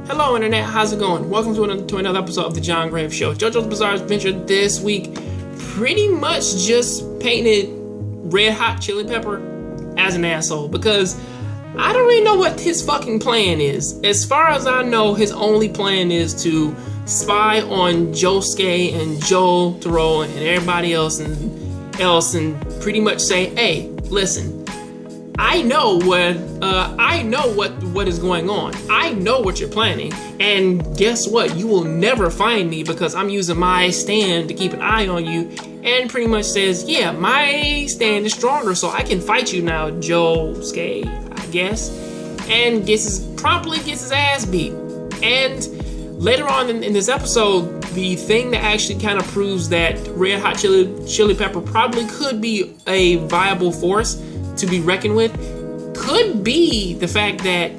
Hello Internet, how's it going? Welcome to another episode of the John Grave Show. JoJo's Bizarre Adventure this week pretty much just painted Red Hot Chili Pepper as an asshole because I don't really know what his fucking plan is. As far as I know, his only plan is to spy on Josuke and Jotaro and everybody else and pretty much say, hey, listen, I know what is going on. I know what you're planning, and guess what? You will never find me because I'm using my stand to keep an eye on you. And pretty much says, yeah, my stand is stronger, so I can fight you now, Josuke, I guess. And promptly gets his ass beat. And later on in this episode, the thing that actually kind of proves that Red Hot Chili Pepper probably could be a viable force to be reckoned with could be the fact that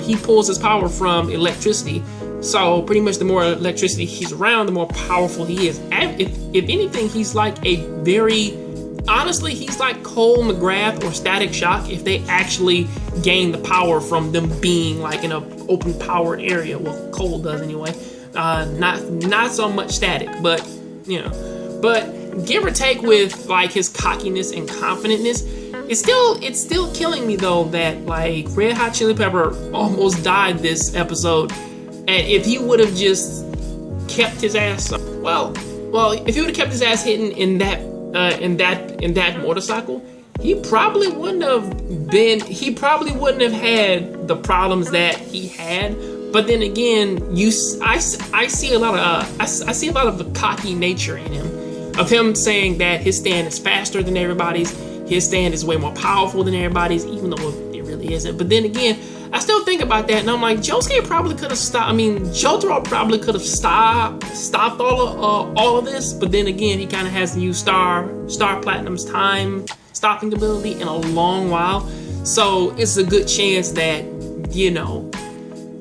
he pulls his power from electricity. So pretty much the more electricity he's around, the more powerful he is. And if anything, he's like he's like Cole McGrath or Static Shock if they actually gain the power from them being like in an open powered area. Well, Cole does anyway. Not so much Static, but But give or take with like his cockiness and confidentness, it's still killing me though that like Red Hot Chili Pepper almost died this episode, and if he would have just kept his ass, well, if he would have kept his ass hidden in that motorcycle, he probably wouldn't have had the problems that he had. But then again, I see a lot of the cocky nature in him, of him saying that his stand is faster than everybody's. His stand is way more powerful than everybody's, even though it really isn't. But then again, I still think about that, and I'm like, Josuke probably could have stopped. I mean, Jotaro probably could have stopped all of this. But then again, he kind of hasn't used Star Platinum's time stopping ability in a long while, so it's a good chance that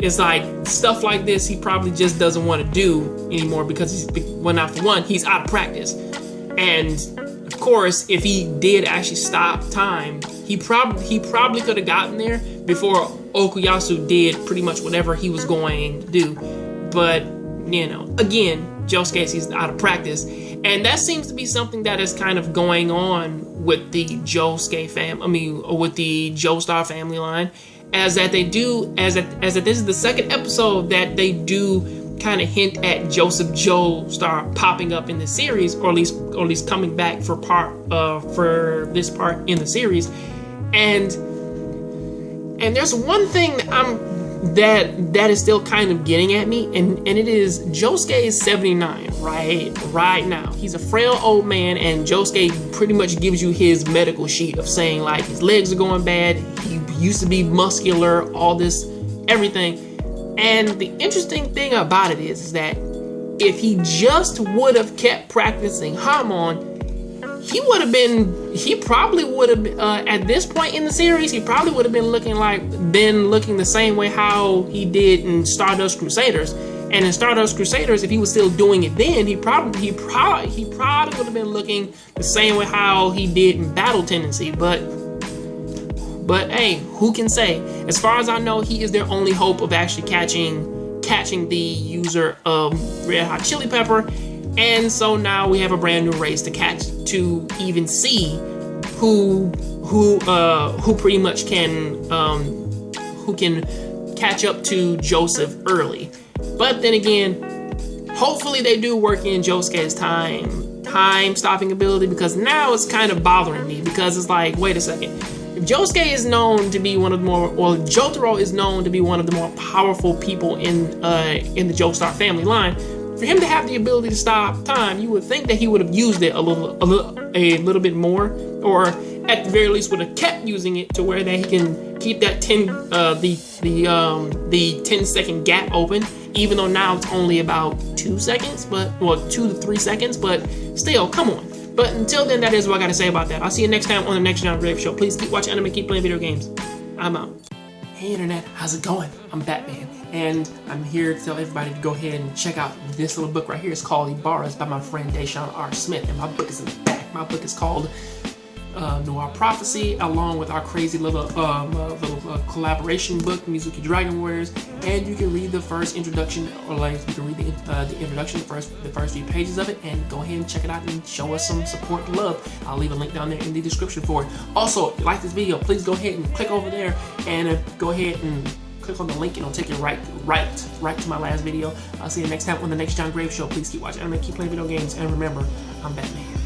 it's like stuff like this he probably just doesn't want to do anymore because he's out of practice. And of course, if he did actually stop time, he probably could have gotten there before Okuyasu did pretty much whatever he was going to do. But again, Josuke's out of practice, and that seems to be something that is kind of going on with the Josuke with the Joestar family line, as that this is the second episode that they do kind of hint at Joseph Joestar popping up in the series, or at least coming back for this part in the series. And there's one thing that is still kind of getting at me, and it is Josuke is 79 right now. He's a frail old man, and Josuke pretty much gives you his medical sheet of saying like his legs are going bad, he used to be muscular, all this, everything. And the interesting thing about it is that if he just would have kept practicing Hamon, he probably would have at this point in the series, he probably would have been looking the same way how he did in Stardust Crusaders. And in Stardust Crusaders, if he was still doing it then, he probably would have been looking the same way how he did in Battle Tendency. But hey, who can say? As far as I know, he is their only hope of actually catching the user of Red Hot Chili Pepper. And so now we have a brand new race to even see who pretty much can catch up to Joseph early. But then again, hopefully they do work in Josuke's time stopping ability, because now it's kind of bothering me, because it's like, wait a second. If Josuke is known to be Jotaro is known to be one of the more powerful people in the Joestar family line, for him to have the ability to stop time, you would think that he would have used it a little bit more, or at the very least would have kept using it to where that he can keep that 10-second gap open, even though now it's only about 2 seconds, 2 to 3 seconds, but still, come on. But until then, that is what I gotta say about that. I'll see you next time on the next John Grave Show. Please keep watching anime, keep playing video games. I'm out. Hey Internet, how's it going? I'm Batman, and I'm here to tell everybody to go ahead and check out this little book right here. It's called Ibarra. It's by my friend Deshaun R. Smith, and my book is in the back. My book is called Noir Prophecy, along with our crazy little collaboration book, Mizuki Dragon Warriors. And you can read the first introduction, or like you can read the introduction, the first few pages of it, and go ahead and check it out and show us some support and love. I'll leave a link down there in the description for it. Also, if you like this video, please go ahead and click over there and go ahead and click on the link, and it'll take you right to my last video. I'll see you next time on the next John Graves Show. Please keep watching anime, keep playing video games, and remember, I'm Batman.